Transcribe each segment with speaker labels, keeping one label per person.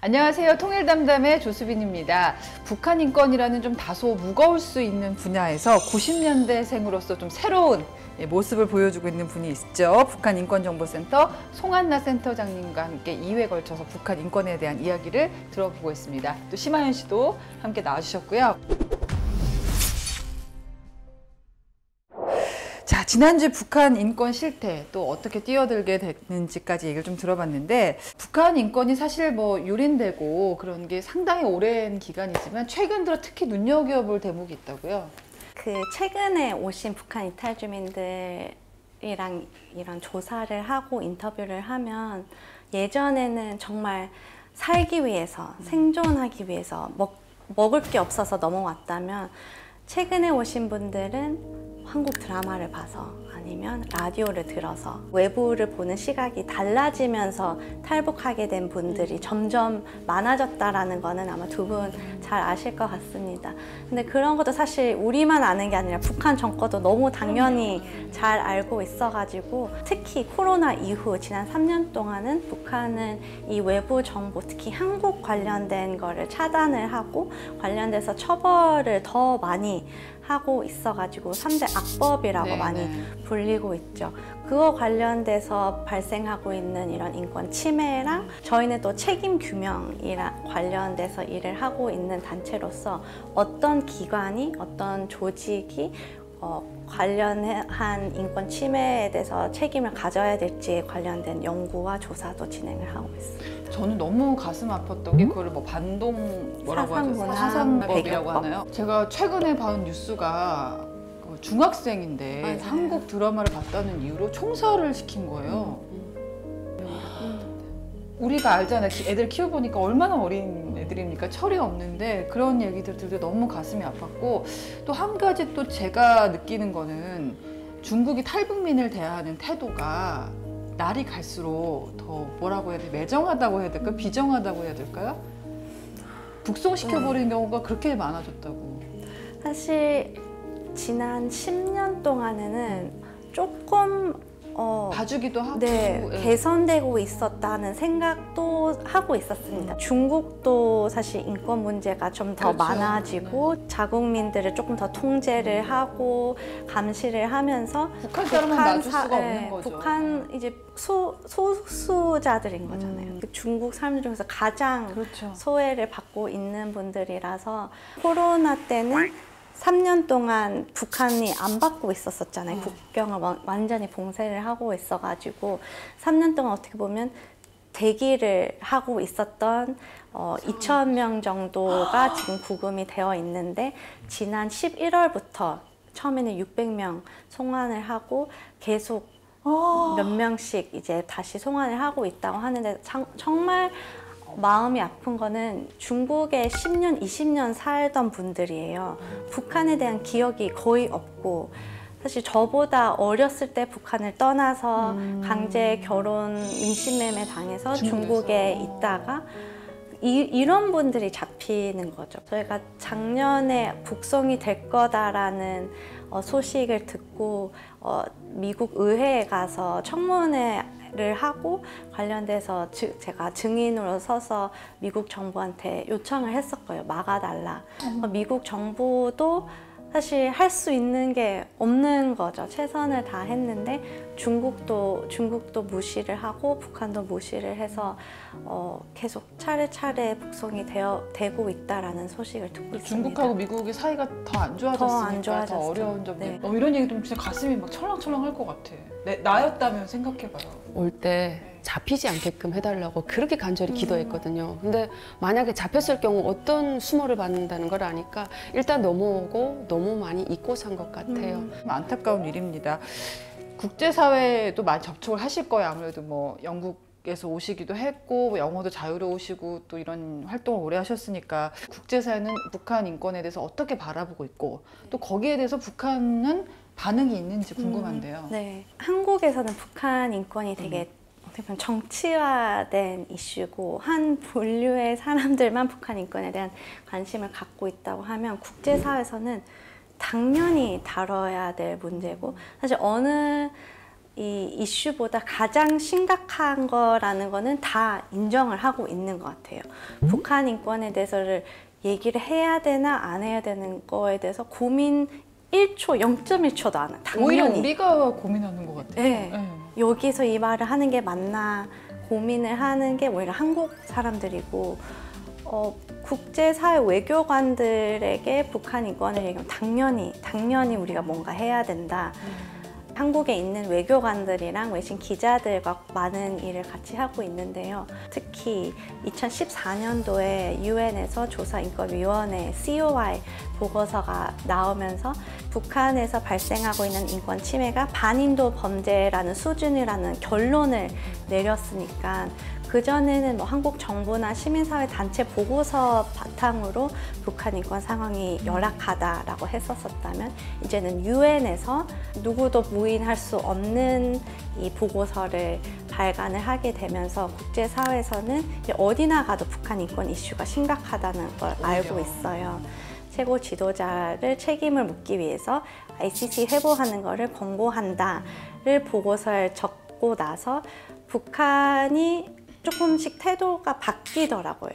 Speaker 1: 안녕하세요. 통일담담의 조수빈입니다. 북한 인권이라는 좀 다소 무거울 수 있는 분야에서 90년대생으로서 좀 새로운 모습을 보여주고 있는 분이 있죠. 북한인권정보센터 송한나 센터장님과 함께 2회 걸쳐서 북한 인권에 대한 이야기를 들어보고 있습니다. 또 심하연 씨도 함께 나와주셨고요. 자, 지난주 북한 인권 실태 또 어떻게 뛰어들게 됐는지까지 얘기를 좀 들어봤는데, 북한 인권이 사실 뭐 유린되고 그런 게 상당히 오랜 기간이지만 최근 들어 특히 눈여겨볼 대목이 있다고요?
Speaker 2: 최근에 오신 북한 이탈 주민들이랑 이런 조사를 하고 인터뷰를 하면 예전에는 정말 살기 위해서 생존하기 위해서 먹을 게 없어서 넘어왔다면, 최근에 오신 분들은 한국 드라마를 봐서 아니면 라디오를 들어서 외부를 보는 시각이 달라지면서 탈북하게 된 분들이 점점 많아졌다라는 거는 아마 두 분 잘 아실 것 같습니다. 근데 그런 것도 사실 우리만 아는 게 아니라 북한 정권도 너무 당연히 잘 알고 있어가지고, 특히 코로나 이후 지난 3년 동안은 북한은 이 외부 정보, 특히 한국 관련된 거를 차단을 하고 관련돼서 처벌을 더 많이 하고 있어가지고 3대 악법이라고 많이 불리고 있죠. 그거 관련돼서 발생하고 있는 이런 인권 침해랑, 저희는 또 책임 규명이랑 관련돼서 일을 하고 있는 단체로서 어떤 기관이, 어떤 조직이 관련한 인권 침해에 대해서 책임을 가져야 될지 관련된 연구와 조사도 진행을 하고 있습니다.
Speaker 1: 저는 너무 가슴 아팠던 게, 그거를 뭐 반동 뭐라고 하죠? 사상법이라고 하나요? 제가 최근에 봐온 뉴스가 중학생인데
Speaker 2: 맞아요.
Speaker 1: 한국 드라마를 봤다는 이유로 총살을 시킨 거예요. 우리가 알잖아요. 애들 키워보니까 얼마나 어린 애들입니까? 철이 없는데 그런 얘기들 들을 때 너무 가슴이 아팠고, 또 한 가지 또 제가 느끼는 거는 중국이 탈북민을 대하는 태도가 날이 갈수록 더 뭐라고 해야 돼? 매정하다고 해야 될까요? 비정하다고 해야 될까요? 북송시켜버리는 경우가 그렇게 많아졌다고.
Speaker 2: 사실 지난 10년 동안에는 조금
Speaker 1: 봐주기도 하고
Speaker 2: 개선되고 있었다는 생각도 하고 있었습니다. 중국도 사실 인권 문제가 좀 더 많아지고 자국민들을 조금 더 통제를 하고 감시를 하면서
Speaker 1: 북한 사람은 놔줄 수가 없는 거죠.
Speaker 2: 북한 이제 소수자들인 거잖아요. 중국 사람들 중에서 가장 소외를 받고 있는 분들이라서, 코로나 때는 3년 동안 북한이 안 받고 있었잖아요. 국경을 완전히 봉쇄를 하고 있어가지고 3년 동안 어떻게 보면 대기를 하고 있었던 2,000명 정도가 지금 구금이 되어 있는데, 지난 11월부터 처음에는 600명 송환을 하고 계속 몇 명씩 이제 다시 송환을 하고 있다고 하는데, 정말 마음이 아픈 거는 중국에 10년, 20년 살던 분들이에요. 북한에 대한 기억이 거의 없고, 사실 저보다 어렸을 때 북한을 떠나서 강제 결혼, 임신매매 당해서 중국에 있다가 이런 분들이 잡히는 거죠. 저희가 작년에 북송이 될 거다라는 소식을 듣고 미국 의회에 가서 청문회를 하고 관련돼서 제가 증인으로 서서 미국 정부한테 요청을 했었고요. 막아달라. 미국 정부도 사실 할 수 있는 게 없는 거죠. 최선을 다 했는데 중국도 무시를 하고 북한도 무시를 해서 계속 차례차례 북송이 되고 있다라는 소식을 듣고 있습니다.
Speaker 1: 중국하고 미국의 사이가 더 안 좋아졌으니까 더 어려운 점이. 이런 얘기 들으면 진짜 가슴이 막 철렁철렁 할 것 같아. 나였다면 생각해봐요.
Speaker 3: 올 때 잡히지 않게끔 해달라고 그렇게 간절히 기도했거든요. 근데 만약에 잡혔을 경우 어떤 수모를 받는다는 걸 아니까 일단 넘어오고 너무 많이 잊고 산 것 같아요.
Speaker 1: 안타까운 일입니다. 국제사회도 많이 접촉을 하실 거예요. 아무래도 뭐 영국에서 오시기도 했고 영어도 자유로우시고 또 이런 활동을 오래 하셨으니까, 국제사회는 북한 인권에 대해서 어떻게 바라보고 있고 또 거기에 대해서 북한은 반응이 있는지 궁금한데요.
Speaker 2: 네, 한국에서는 북한 인권이 되게 어떻게 보면 정치화된 이슈고, 한 분류의 사람들만 북한 인권에 대한 관심을 갖고 있다고 하면, 국제사회에서는 당연히 다뤄야 될 문제고, 사실 어느 이 이슈보다 가장 심각한 거라는 거는 다 인정을 하고 있는 것 같아요. 북한 인권에 대해서를 얘기를 해야 되나 안 해야 되는 거에 대해서 고민 1초, 0.1초도 안 해요.
Speaker 1: 오히려
Speaker 2: 당연히.
Speaker 1: 우리가 고민하는 것 같아요.
Speaker 2: 네.
Speaker 1: 네.
Speaker 2: 여기서 이 말을 하는 게 맞나 고민을 하는 게 오히려 한국 사람들이고 국제사회 외교관들에게 북한 인권을 얘기하면 당연히 우리가 뭔가 해야 된다. 한국에 있는 외교관들이랑 외신 기자들과 많은 일을 같이 하고 있는데요. 특히 2014년도에 유엔에서 조사인권위원회 COI 보고서가 나오면서 북한에서 발생하고 있는 인권 침해가 반인도 범죄라는 수준이라는 결론을 내렸으니까 그전에는 뭐 한국 정부나 시민사회 단체 보고서 바탕으로 북한 인권 상황이 열악하다라고 했었다면 이제는 유엔에서 누구도 부인할 수 없는 이 보고서를 발간을 하게 되면서 국제사회에서는 어디나 가도 북한 인권 이슈가 심각하다는 걸 알고 있어요. 최고 지도자를 책임을 묻기 위해서 ICC 회부하는 것을 권고한다를 보고서에 적고 나서 북한이 조금씩 태도가 바뀌더라고요.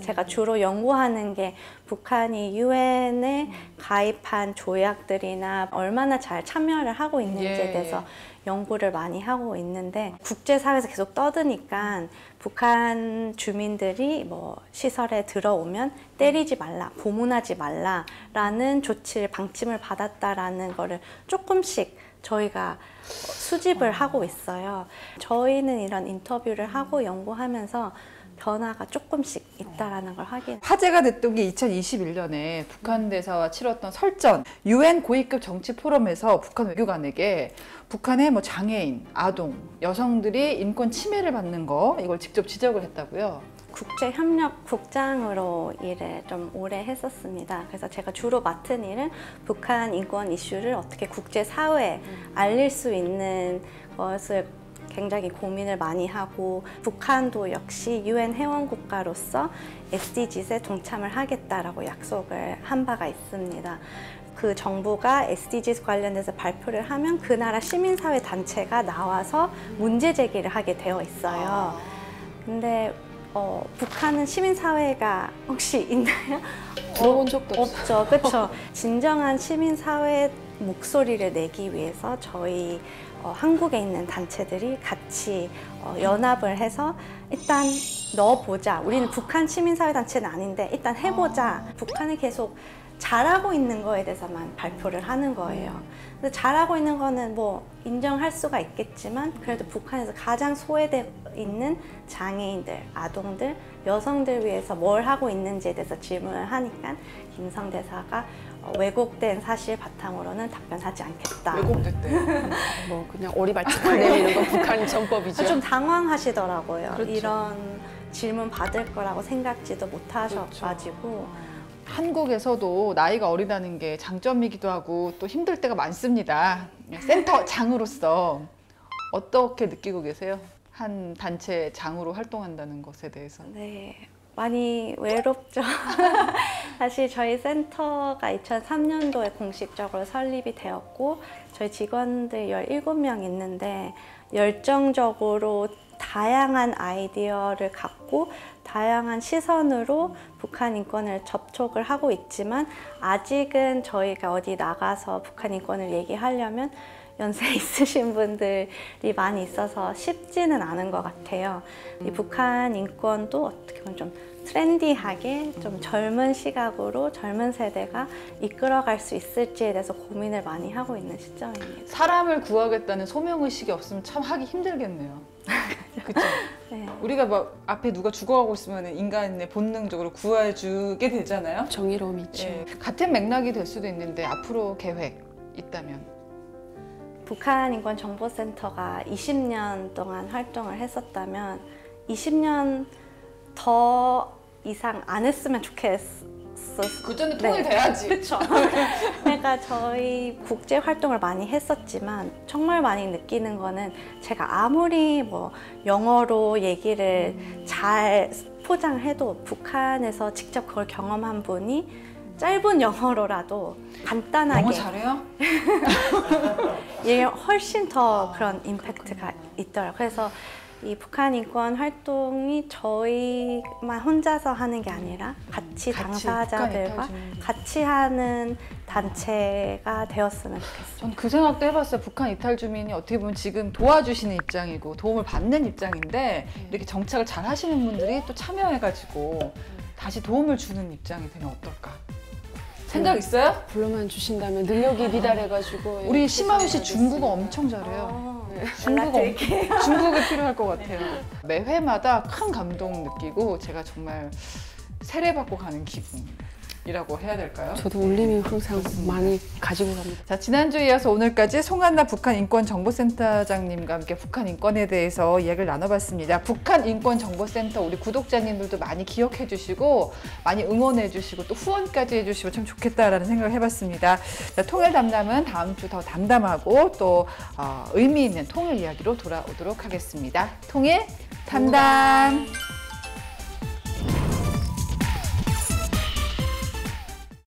Speaker 2: 제가 주로 연구하는 게 북한이 유엔에 가입한 조약들이나 얼마나 잘 참여를 하고 있는지에 대해서 연구를 많이 하고 있는데 국제사회에서 계속 떠드니까 북한 주민들이 뭐 시설에 들어오면 때리지 말라, 고문하지 말라라는 조치를 방침을 받았다라는 거를 조금씩 저희가 수집을 하고 있어요. 저희는 이런 인터뷰를 하고 연구하면서 변화가 조금씩 있다라는 걸 확인.
Speaker 1: 화제가 됐던 게 2021년에 북한 대사와 치렀던 설전 유엔 고위급 정치 포럼에서 북한 외교관에게 북한의 뭐 장애인, 아동, 여성들이 인권 침해를 받는 거 이걸 직접 지적을 했다고요.
Speaker 2: 국제협력국장으로 일을 좀 오래 했었습니다. 그래서 제가 주로 맡은 일은 북한 인권 이슈를 어떻게 국제사회에 알릴 수 있는 것을 굉장히 고민을 많이 하고 북한도 역시 유엔 회원국가로서 SDGs에 동참을 하겠다라고 약속을 한 바가 있습니다. 그 정부가 SDGs 관련해서 발표를 하면 그 나라 시민사회 단체가 나와서 문제 제기를 하게 되어 있어요. 근데 북한은 시민사회가 혹시 있나요?
Speaker 3: 들어본 적도 없어요.
Speaker 2: 없죠. 그렇죠. 진정한 시민사회 목소리를 내기 위해서 저희 한국에 있는 단체들이 같이 연합을 해서 일단 넣어보자. 우리는 북한 시민사회 단체는 아닌데 일단 해보자. 북한이 계속 잘하고 있는 거에 대해서만 발표를 하는 거예요. 근데 잘하고 있는 거는 뭐 인정할 수가 있겠지만 그래도 북한에서 가장 소외되어 있는 장애인들, 아동들, 여성들 위해서 뭘 하고 있는지에 대해서 질문을 하니까 김성 대사가 왜곡된 사실 바탕으로는 답변하지 않겠다.
Speaker 1: 왜곡됐대요.
Speaker 3: 뭐 그냥 오리발집 내미는 건 북한 전법이죠.
Speaker 2: 좀 당황하시더라고요.
Speaker 1: 그렇죠.
Speaker 2: 이런 질문 받을 거라고 생각지도 못하셔가지고.
Speaker 1: 한국에서도 나이가 어리다는 게 장점이기도 하고 또 힘들 때가 많습니다. 센터장으로서 어떻게 느끼고 계세요? 한 단체 장으로 활동한다는 것에 대해서.
Speaker 2: 네, 많이 외롭죠. 사실 저희 센터가 2003년도에 공식적으로 설립이 되었고 저희 직원들 17명 있는데 열정적으로 다양한 아이디어를 갖고 다양한 시선으로 북한 인권을 접촉을 하고 있지만 아직은 저희가 어디 나가서 북한 인권을 얘기하려면 연세 있으신 분들이 많이 있어서 쉽지는 않은 것 같아요. 이 북한 인권도 어떻게 보면 좀 트렌디하게 좀 젊은 시각으로 젊은 세대가 이끌어갈 수 있을지에 대해서 고민을 많이 하고 있는 시점입니다.
Speaker 1: 사람을 구하겠다는 소명의식이 없으면 참 하기 힘들겠네요. 그렇죠?
Speaker 2: 네.
Speaker 1: 우리가 막 앞에 누가 죽어가고 있으면 인간의 본능적으로 구해주게 되잖아요.
Speaker 3: 정의로움이 있죠.
Speaker 1: 예, 같은 맥락이 될 수도 있는데 앞으로 계획 있다면?
Speaker 2: 북한 인권정보센터가 20년 동안 활동을 했었다면 20년 더 이상 안 했으면 좋겠어요.
Speaker 1: 그 전에 통일돼야지.
Speaker 2: 그렇죠. 그러니까 저희 국제 활동을 많이 했었지만 정말 많이 느끼는 거는 제가 아무리 뭐 영어로 얘기를 잘 포장해도 북한에서 직접 그걸 경험한 분이 짧은 영어로라도 간단하게
Speaker 1: 영어 잘해요?
Speaker 2: 이게 훨씬 더 그런 임팩트가 있더라고요. 그래서 이 북한 인권 활동이 저희만 혼자서 하는 게 아니라 같이 당사자들과 같이 하는 단체가 되었으면 좋겠어요.
Speaker 1: 전 그 생각도 해봤어요. 북한 이탈 주민이 어떻게 보면 지금 도와주시는 입장이고 도움을 받는 입장인데 이렇게 정착을 잘 하시는 분들이 또 참여해가지고 다시 도움을 주는 입장이 되면 어떨까? 생각 있어요?
Speaker 3: 불러만 주신다면 능력이 미달해가지고
Speaker 1: 우리 심하우 씨 중국어 엄청 잘해요. 중국이 필요할 것 같아요. 매 회마다 큰 감동 느끼고 제가 정말 세례받고 가는 기분이라고 해야 될까요?
Speaker 3: 저도 울림이 항상 많이 가지고 갑니다.
Speaker 1: 자, 지난주에 이어서 오늘까지 송한나 북한인권정보센터장님과 함께 북한 인권에 대해서 이야기를 나눠봤습니다. 북한인권정보센터 우리 구독자님들도 많이 기억해 주시고 많이 응원해 주시고 또 후원까지 해주시면 참 좋겠다라는 생각을 해봤습니다. 자, 통일 담담은 다음 주 더 담담하고 또 의미 있는 통일 이야기로 돌아오도록 하겠습니다. 통일 담담.